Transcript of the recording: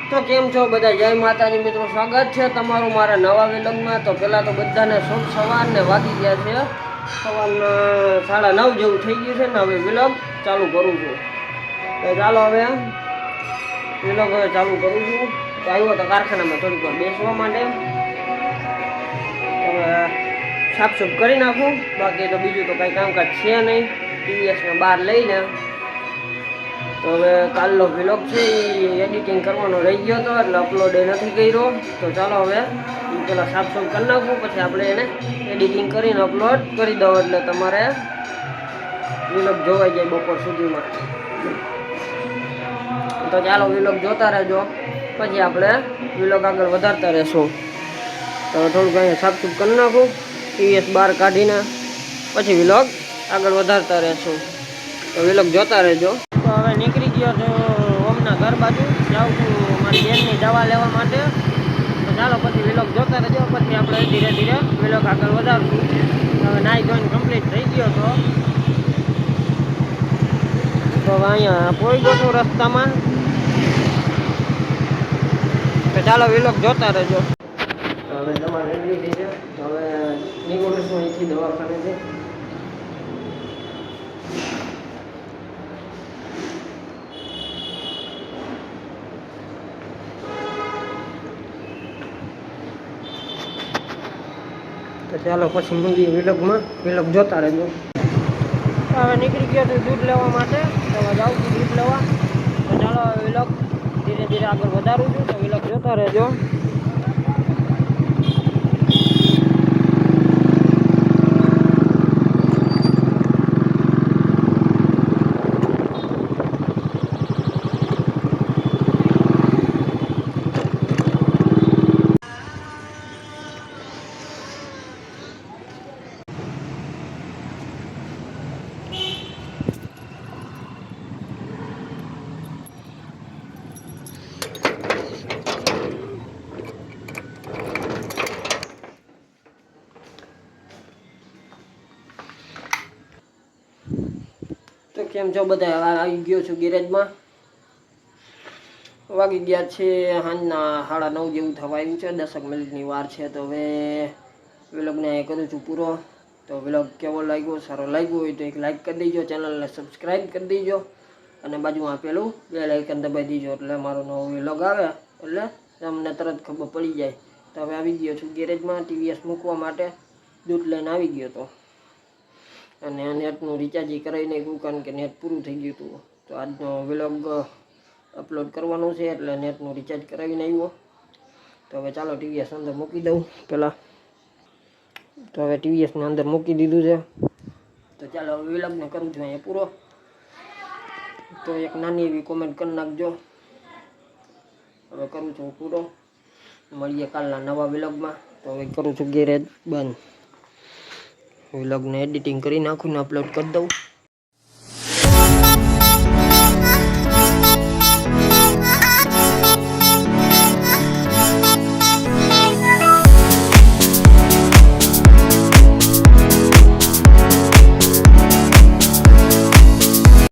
તો કેમ છો બધા? જય માતાજી મિત્રો, સ્વાગત છે તમારું મારા નવા વિલોગમાં। તો પહેલાં તો બધાને શુભ સવારને વાગી ગયા છે સવારના 9:30 જેવું થઈ ગયું છે ને હવે વિલોગ ચાલુ કરું છું। તો ચાલો હવે વિલોગ હવે ચાલુ કરું છું। તો આવ્યો તો કારખાનામાં થોડીક વાર બેસવા માટે, હવે સાફસૂફ કરી નાખું। બાકી તો બીજું તો કાંઈ કામકાજ છે નહીં, ટીવીએસને બહાર લઈને। તો હવે કાલનો વિલોગ છે એ એડિટિંગ કરવાનો રહી ગયો હતો એટલે અપલોડ નથી કર્યો। તો ચાલો હવે પહેલાં સાફસૂફ કરી નાખું, પછી આપણે એને એડિટિંગ કરીને અપલોડ કરી દઉં એટલે તમારે વિલોગ જોવાઈ જાય બપોર સુધીમાં। તો ચાલો વિલોગ જોતા રહેજો, પછી આપણે વિલોગ આગળ વધારતા રહેશું। તો થોડુંક અહીંયા સાફસૂફ કરી નાખું, ટીવીએસ બહાર કાઢીને પછી વિલોગ આગળ વધારતા રહેશું। તો વિલોગ જોતા રહેજો। તો હવે નીકળી ગયો તો ઓમના ઘર બાજુ જાઉં છું મારી બેનની દવા લેવા માટે। તો ચાલો પછી વિલોગ જોતા રહેજો, પછી આપણે ધીરે ધીરે વિલોગ આગળ વધારશું। હવે નાઈ ધોઈને કમ્પ્લીટ થઈ ગયો તો હવે અહીંયા પોઈ ગયો છું રસ્તામાં। તો ચાલો વિલોગ જોતા રહેજો। હવે દવા લઈ લીધી છે, હવે નીકળું છું અહીંથી દવાખાનેથી। તો ચાલો પછી મૂકી વિલોગમાં, વિલોગ જોતા રહેજો। હવે નીકળી ગયો છું દૂધ લેવા માટે, તો હવે જાઉં છું દૂધ લેવા। તો ચાલો વિલોગ ધીરે ધીરે આગળ વધારું છું, તો વિલોગ જોતા રહેજો। તો કેમ છો બધા? આવી ગયો છું ગેરેજમાં। વાગી ગયા છે સાંજના 9:30 જેવું થવા આવ્યું છે, 10 મિનિટની વાર છે। તો હવે વિલોગને કરું છું પૂરો। તો વિલોગ કેવો લાગ્યો? સારો લાગ્યો હોય તો એક લાઈક કરી દેજો, ચેનલને સબસ્ક્રાઈબ કરી દેજો, અને બાજુમાં પેલું બેલ આઇકન દબાવી દેજો, એટલે મારો નવો વિલોગ આવે એટલે તમને તરત ખબર પડી જાય। તો હવે આવી ગયો છું ગેરેજમાં ટીવીએસ મૂકવા માટે, દૂધ લઈને આવી ગયો હતો, અને નેટનું રિચાર્જ કરાવી નાખ્યું કારણ કે નેટ પૂરું થઈ ગયું હતું। તો આજનો વિલોગ અપલોડ કરવાનો છે એટલે નેટનું રિચાર્જ કરાવીને આવ્યો। તો હવે ચાલો ટીવીએસ અંદર મૂકી દઉં પહેલાં। તો હવે ટીવીએસને અંદર મૂકી દીધું છે। તો ચાલો હવે વિલોગને કરું છું અહીંયા પૂરો। તો એક નાની એવી કોમેન્ટ કરી નાખજો। હવે કરું છું પૂરો, મળીએ કાલના નવા વિલોગમાં। તો હવે કરું છું ગેરેજ બંધ, વિલોગને એડિટિંગ કરી નાખું ને અપલોડ કરી દઉં।